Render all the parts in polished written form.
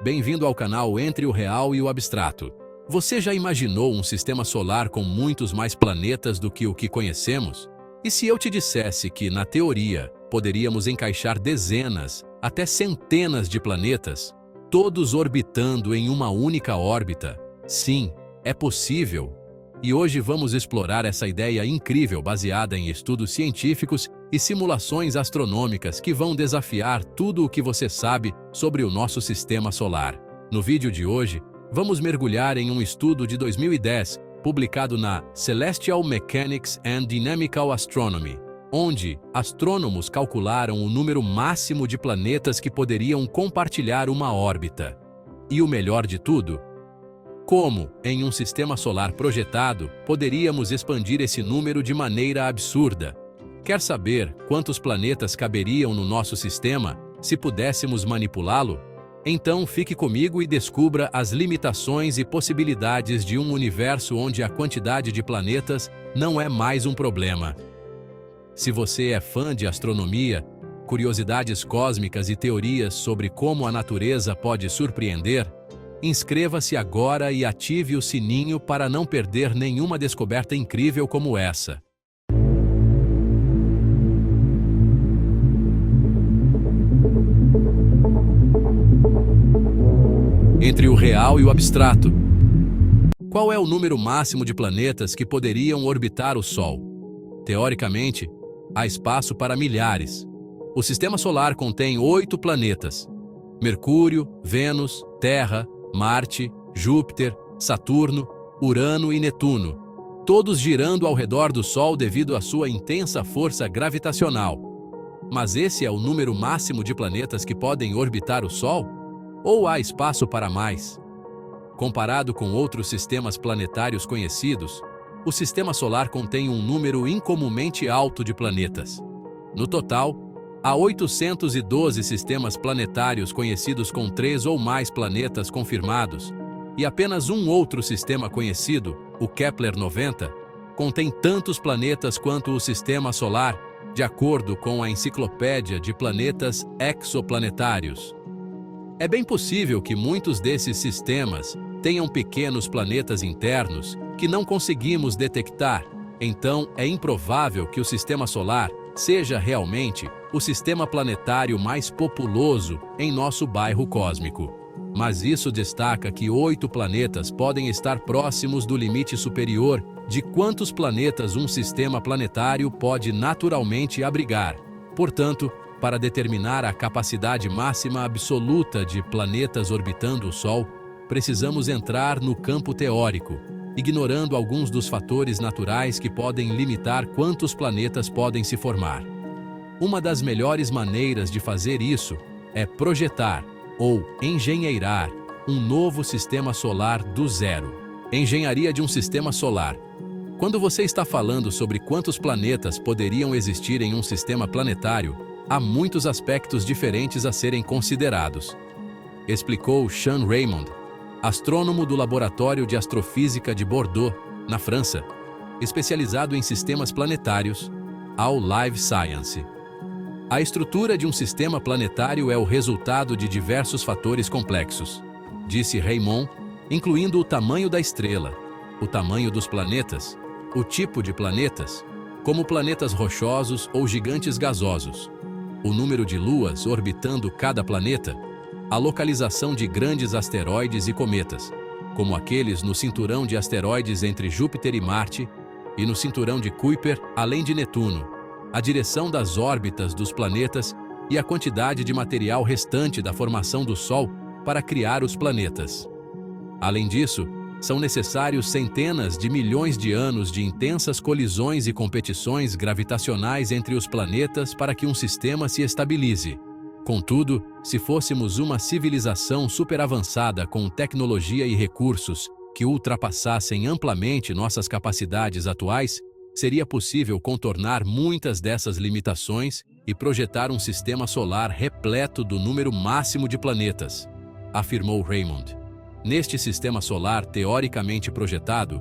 bem-vindo ao canal Entre o Real e o Abstrato. Você já imaginou um sistema solar com muitos mais planetas do que o que conhecemos? E se eu te dissesse que, na teoria, poderíamos encaixar dezenas, até centenas de planetas, todos orbitando em uma única órbita? Sim, é possível. E hoje vamos explorar essa ideia incrível baseada em estudos científicos e simulações astronômicas que vão desafiar tudo o que você sabe sobre o nosso sistema solar. No vídeo de hoje, vamos mergulhar em um estudo de 2010, publicado na Celestial Mechanics and Dynamical Astronomy, onde astrônomos calcularam o número máximo de planetas que poderiam compartilhar uma órbita. E o melhor de tudo, como, em um sistema solar projetado, poderíamos expandir esse número de maneira absurda? Quer saber quantos planetas caberiam no nosso sistema se pudéssemos manipulá-lo? Então fique comigo e descubra as limitações e possibilidades de um universo onde a quantidade de planetas não é mais um problema. Se você é fã de astronomia, curiosidades cósmicas e teorias sobre como a natureza pode surpreender, inscreva-se agora e ative o sininho para não perder nenhuma descoberta incrível como essa. Entre o real e o abstrato. Qual é o número máximo de planetas que poderiam orbitar o Sol? Teoricamente, há espaço para milhares. O Sistema Solar contém 8 planetas: Mercúrio, Vênus, Terra, Marte, Júpiter, Saturno, Urano e Netuno, todos girando ao redor do Sol devido à sua intensa força gravitacional. Mas esse é o número máximo de planetas que podem orbitar o Sol? Ou há espaço para mais? Comparado com outros sistemas planetários conhecidos, o Sistema Solar contém um número incomumente alto de planetas. No total, há 812 sistemas planetários conhecidos com 3 ou mais planetas confirmados, e apenas um outro sistema conhecido, o Kepler-90, contém tantos planetas quanto o Sistema Solar, de acordo com a Enciclopédia de Planetas Exoplanetários. É bem possível que muitos desses sistemas tenham pequenos planetas internos que não conseguimos detectar, então é improvável que o Sistema Solar seja realmente o sistema planetário mais populoso em nosso bairro cósmico. Mas isso destaca que 8 planetas podem estar próximos do limite superior de quantos planetas um sistema planetário pode naturalmente abrigar. Portanto, para determinar a capacidade máxima absoluta de planetas orbitando o Sol, precisamos entrar no campo teórico, ignorando alguns dos fatores naturais que podem limitar quantos planetas podem se formar. Uma das melhores maneiras de fazer isso é projetar, ou engenheirar, um novo sistema solar do zero. Engenharia de um sistema solar. Quando você está falando sobre quantos planetas poderiam existir em um sistema planetário, há muitos aspectos diferentes a serem considerados, explicou Sean Raymond, astrônomo do Laboratório de Astrofísica de Bordeaux, na França, especializado em sistemas planetários, ao Live Science. A estrutura de um sistema planetário é o resultado de diversos fatores complexos, disse Raymond, incluindo o tamanho da estrela, o tamanho dos planetas, o tipo de planetas, como planetas rochosos ou gigantes gasosos, o número de luas orbitando cada planeta, a localização de grandes asteroides e cometas, como aqueles no cinturão de asteroides entre Júpiter e Marte, e no cinturão de Kuiper, além de Netuno, a direção das órbitas dos planetas e a quantidade de material restante da formação do Sol para criar os planetas. Além disso, são necessários centenas de milhões de anos de intensas colisões e competições gravitacionais entre os planetas para que um sistema se estabilize. Contudo, se fôssemos uma civilização superavançada com tecnologia e recursos que ultrapassassem amplamente nossas capacidades atuais, seria possível contornar muitas dessas limitações e projetar um sistema solar repleto do número máximo de planetas, afirmou Raymond. Neste sistema solar teoricamente projetado,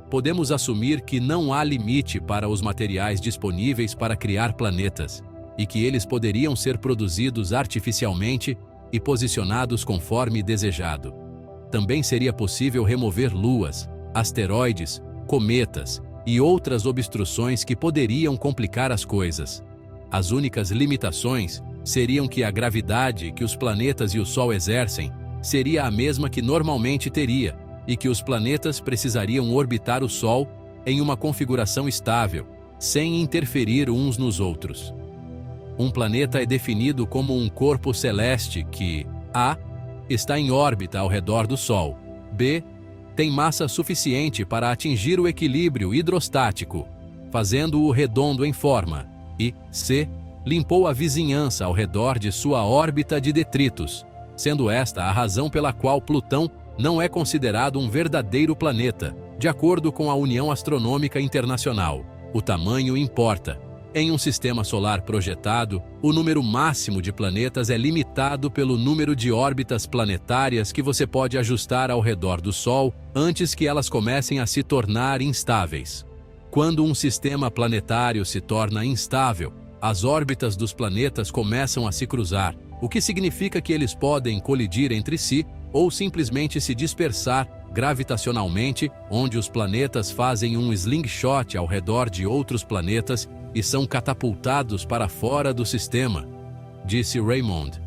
podemos assumir que não há limite para os materiais disponíveis para criar planetas, e que eles poderiam ser produzidos artificialmente e posicionados conforme desejado. Também seria possível remover luas, asteroides, cometas e outras obstruções que poderiam complicar as coisas. As únicas limitações seriam que a gravidade que os planetas e o Sol exercem seria a mesma que normalmente teria, e que os planetas precisariam orbitar o Sol em uma configuração estável, sem interferir uns nos outros. Um planeta é definido como um corpo celeste que a. está em órbita ao redor do Sol, b. tem massa suficiente para atingir o equilíbrio hidrostático, fazendo-o redondo em forma, e c. limpou a vizinhança ao redor de sua órbita de detritos, sendo esta a razão pela qual Plutão não é considerado um verdadeiro planeta, de acordo com a União Astronômica Internacional. O tamanho importa. Em um sistema solar projetado, o número máximo de planetas é limitado pelo número de órbitas planetárias que você pode ajustar ao redor do Sol antes que elas comecem a se tornar instáveis. Quando um sistema planetário se torna instável, as órbitas dos planetas começam a se cruzar, o que significa que eles podem colidir entre si ou simplesmente se dispersar gravitacionalmente, onde os planetas fazem um slingshot ao redor de outros planetas e são catapultados para fora do sistema, disse Raymond.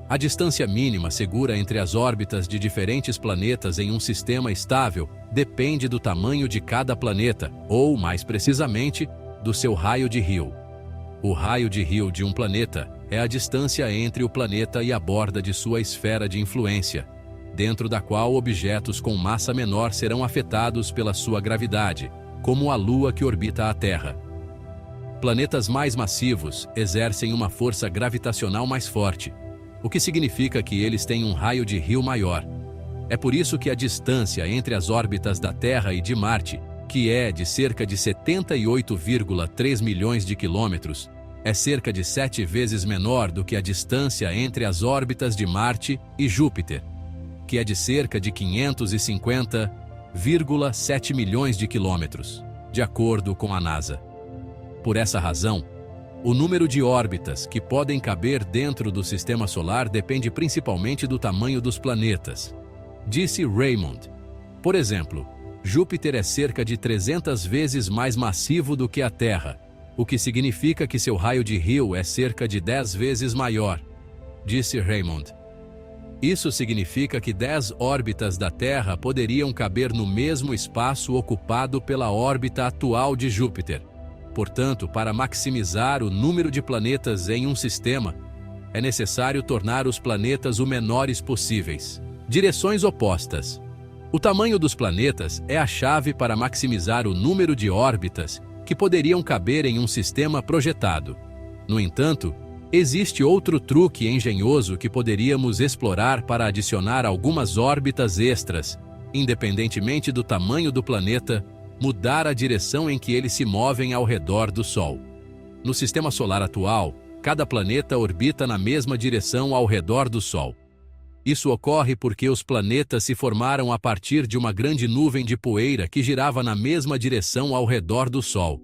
A distância mínima segura entre as órbitas de diferentes planetas em um sistema estável depende do tamanho de cada planeta, ou, mais precisamente, do seu raio de Hill. O raio de Hill de um planeta é a distância entre o planeta e a borda de sua esfera de influência, dentro da qual objetos com massa menor serão afetados pela sua gravidade, como a Lua que orbita a Terra. Planetas mais massivos exercem uma força gravitacional mais forte, o que significa que eles têm um raio de Hill maior. É por isso que a distância entre as órbitas da Terra e de Marte, que é de cerca de 78,3 milhões de quilômetros, é cerca de 7 vezes menor do que a distância entre as órbitas de Marte e Júpiter, que é de cerca de 550,7 milhões de quilômetros, de acordo com a NASA. Por essa razão, o número de órbitas que podem caber dentro do Sistema Solar depende principalmente do tamanho dos planetas, disse Raymond. Por exemplo, Júpiter é cerca de 300 vezes mais massivo do que a Terra, o que significa que seu raio de Hill é cerca de 10 vezes maior, disse Raymond. Isso significa que 10 órbitas da Terra poderiam caber no mesmo espaço ocupado pela órbita atual de Júpiter. Portanto, para maximizar o número de planetas em um sistema, é necessário tornar os planetas o menores possíveis. Direções opostas. O tamanho dos planetas é a chave para maximizar o número de órbitas que poderiam caber em um sistema projetado. No entanto, existe outro truque engenhoso que poderíamos explorar para adicionar algumas órbitas extras, independentemente do tamanho do planeta, mudar a direção em que eles se movem ao redor do Sol. No sistema solar atual, cada planeta orbita na mesma direção ao redor do Sol. Isso ocorre porque os planetas se formaram a partir de uma grande nuvem de poeira que girava na mesma direção ao redor do Sol.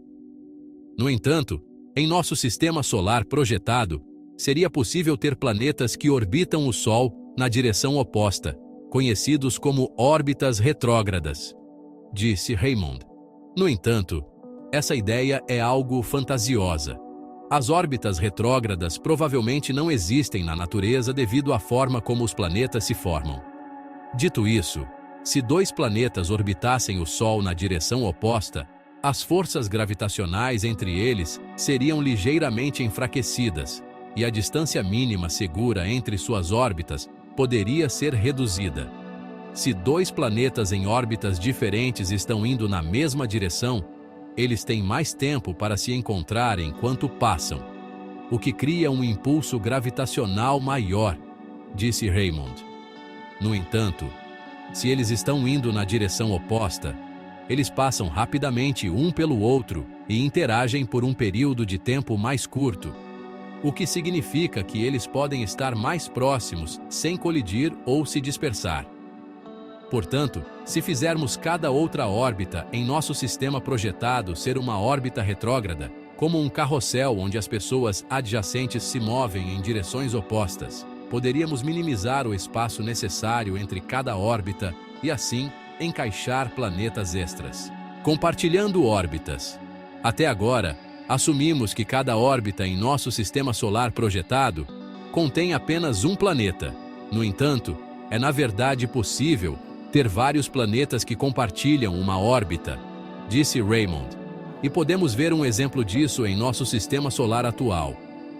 No entanto, em nosso sistema solar projetado, seria possível ter planetas que orbitam o Sol na direção oposta, conhecidos como órbitas retrógradas, disse Raymond. No entanto, essa ideia é algo fantasiosa. As órbitas retrógradas provavelmente não existem na natureza devido à forma como os planetas se formam. Dito isso, se dois planetas orbitassem o Sol na direção oposta, as forças gravitacionais entre eles seriam ligeiramente enfraquecidas, e a distância mínima segura entre suas órbitas poderia ser reduzida. Se dois planetas em órbitas diferentes estão indo na mesma direção, eles têm mais tempo para se encontrar enquanto passam, o que cria um impulso gravitacional maior, disse Raymond. No entanto, se eles estão indo na direção oposta, eles passam rapidamente um pelo outro e interagem por um período de tempo mais curto, o que significa que eles podem estar mais próximos sem colidir ou se dispersar. Portanto, se fizermos cada outra órbita em nosso sistema projetado ser uma órbita retrógrada, como um carrossel onde as pessoas adjacentes se movem em direções opostas, poderíamos minimizar o espaço necessário entre cada órbita e, assim, encaixar planetas extras. Compartilhando órbitas. Até agora, assumimos que cada órbita em nosso sistema solar projetado contém apenas um planeta. No entanto, é na verdade possível ter vários planetas que compartilham uma órbita, disse Raymond. E podemos ver um exemplo disso em nosso sistema solar atual.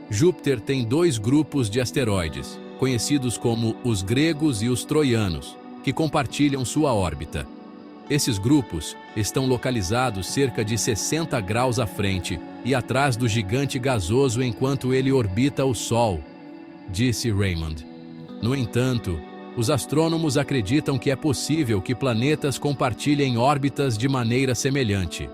Júpiter tem 2 grupos de asteroides, conhecidos como os gregos e os troianos, que compartilham sua órbita. Esses grupos estão localizados cerca de 60 graus à frente e atrás do gigante gasoso enquanto ele orbita o Sol, disse Raymond. No entanto, os astrônomos acreditam que é possível que planetas compartilhem órbitas de maneira semelhante.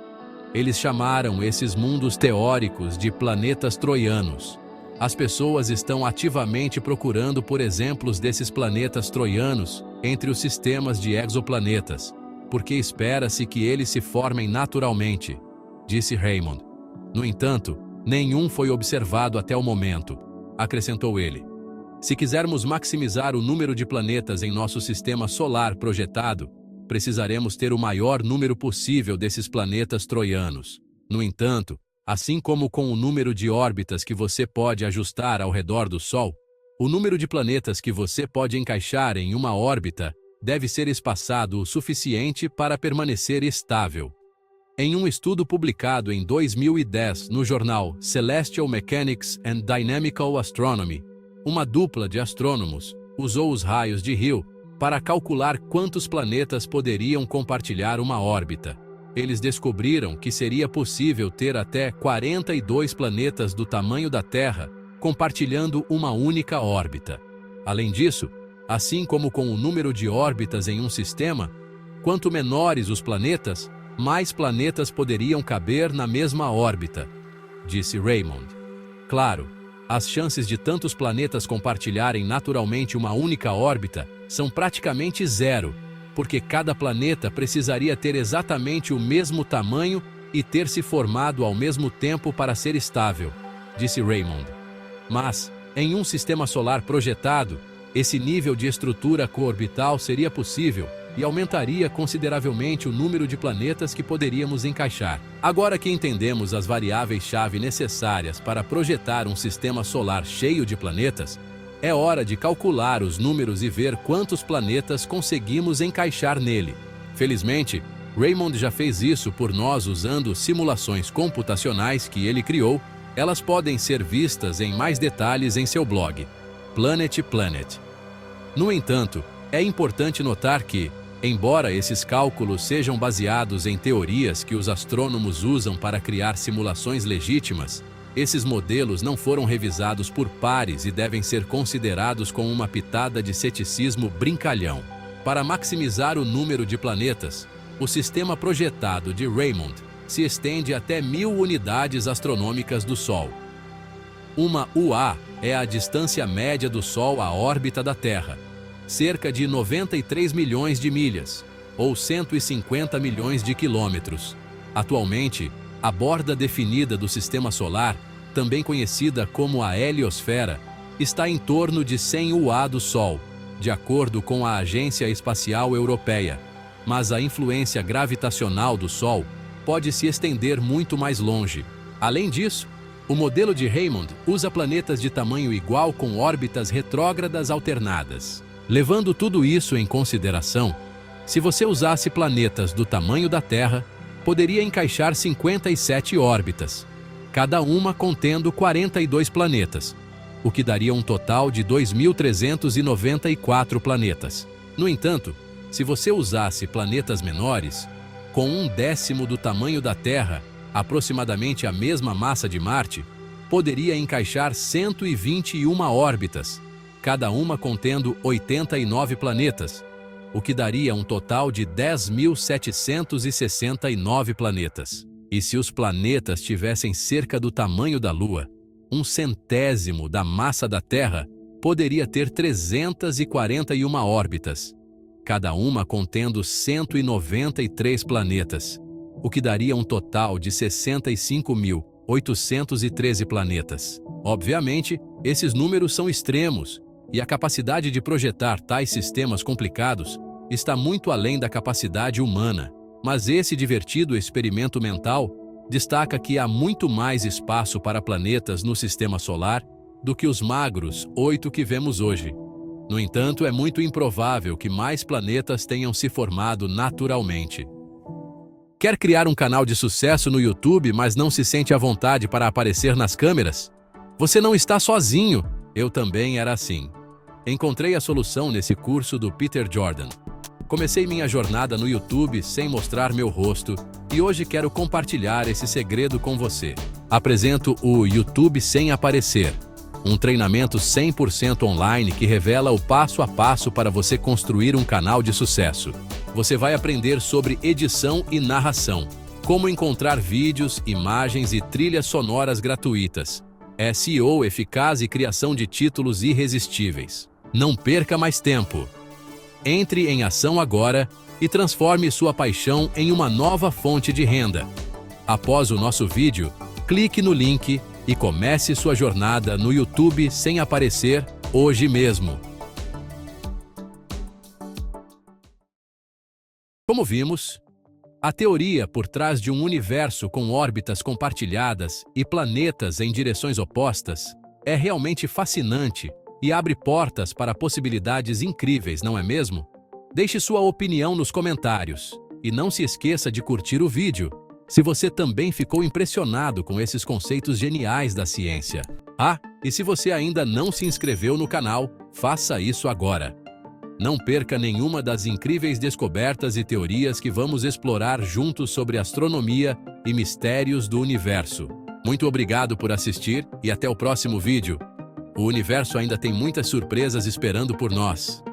Eles chamaram esses mundos teóricos de planetas troianos. As pessoas estão ativamente procurando por exemplos desses planetas troianos entre os sistemas de exoplanetas, porque espera-se que eles se formem naturalmente, disse Raymond. No entanto, nenhum foi observado até o momento, acrescentou ele. Se quisermos maximizar o número de planetas em nosso sistema solar projetado, precisaremos ter o maior número possível desses planetas troianos. No entanto, assim como com o número de órbitas que você pode ajustar ao redor do Sol, o número de planetas que você pode encaixar em uma órbita deve ser espaçado o suficiente para permanecer estável. Em um estudo publicado em 2010 no jornal Celestial Mechanics and Dynamical Astronomy, uma dupla de astrônomos usou os raios de Hill para calcular quantos planetas poderiam compartilhar uma órbita. Eles descobriram que seria possível ter até 42 planetas do tamanho da Terra compartilhando uma única órbita. Além disso, assim como com o número de órbitas em um sistema, quanto menores os planetas, mais planetas poderiam caber na mesma órbita, disse Raymond. Claro, as chances de tantos planetas compartilharem naturalmente uma única órbita são praticamente zero, porque cada planeta precisaria ter exatamente o mesmo tamanho e ter se formado ao mesmo tempo para ser estável, disse Raymond. Mas, em um sistema solar projetado, esse nível de estrutura coorbital seria possível e aumentaria consideravelmente o número de planetas que poderíamos encaixar. Agora que entendemos as variáveis-chave necessárias para projetar um sistema solar cheio de planetas, é hora de calcular os números e ver quantos planetas conseguimos encaixar nele. Felizmente, Raymond já fez isso por nós usando simulações computacionais que ele criou. Elas podem ser vistas em mais detalhes em seu blog, Planet Planet. No entanto, é importante notar que, embora esses cálculos sejam baseados em teorias que os astrônomos usam para criar simulações legítimas, esses modelos não foram revisados por pares e devem ser considerados com uma pitada de ceticismo brincalhão. Para maximizar o número de planetas, o sistema projetado de Raymond se estende até 1000 unidades astronômicas do Sol. Uma UA é a distância média do Sol à órbita da Terra, cerca de 93 milhões de milhas, ou 150 milhões de quilômetros. Atualmente, a borda definida do Sistema Solar, também conhecida como a heliosfera, está em torno de 100 UA do Sol, de acordo com a Agência Espacial Europeia. Mas a influência gravitacional do Sol pode se estender muito mais longe. Além disso, o modelo de Raymond usa planetas de tamanho igual com órbitas retrógradas alternadas. Levando tudo isso em consideração, se você usasse planetas do tamanho da Terra, poderia encaixar 57 órbitas, cada uma contendo 42 planetas, o que daria um total de 2.394 planetas. No entanto, se você usasse planetas menores, com 1/10 do tamanho da Terra, aproximadamente a mesma massa de Marte, poderia encaixar 121 órbitas, cada uma contendo 89 planetas, o que daria um total de 10.769 planetas. E se os planetas tivessem cerca do tamanho da Lua, 1/100º da massa da Terra, poderia ter 341 órbitas, cada uma contendo 193 planetas, o que daria um total de 65.813 planetas. Obviamente, esses números são extremos, e a capacidade de projetar tais sistemas complicados está muito além da capacidade humana. Mas esse divertido experimento mental destaca que há muito mais espaço para planetas no sistema solar do que os magros 8 que vemos hoje. No entanto, é muito improvável que mais planetas tenham se formado naturalmente. Quer criar um canal de sucesso no YouTube, mas não se sente à vontade para aparecer nas câmeras? Você não está sozinho. Eu também era assim. Encontrei a solução nesse curso do Peter Jordan. Comecei minha jornada no YouTube sem mostrar meu rosto e hoje quero compartilhar esse segredo com você. Apresento o YouTube Sem Aparecer, um treinamento 100% online que revela o passo a passo para você construir um canal de sucesso. Você vai aprender sobre edição e narração, como encontrar vídeos, imagens e trilhas sonoras gratuitas, SEO eficaz e criação de títulos irresistíveis. Não perca mais tempo. Entre em ação agora e transforme sua paixão em uma nova fonte de renda. Após o nosso vídeo, clique no link e comece sua jornada no YouTube Sem Aparecer hoje mesmo. Como vimos, a teoria por trás de um universo com órbitas compartilhadas e planetas em direções opostas é realmente fascinante e abre portas para possibilidades incríveis, não é mesmo? Deixe sua opinião nos comentários e não se esqueça de curtir o vídeo se você também ficou impressionado com esses conceitos geniais da ciência. E se você ainda não se inscreveu no canal, faça isso agora. Não perca nenhuma das incríveis descobertas e teorias que vamos explorar juntos sobre astronomia e mistérios do universo. Muito obrigado por assistir e até o próximo vídeo. O universo ainda tem muitas surpresas esperando por nós.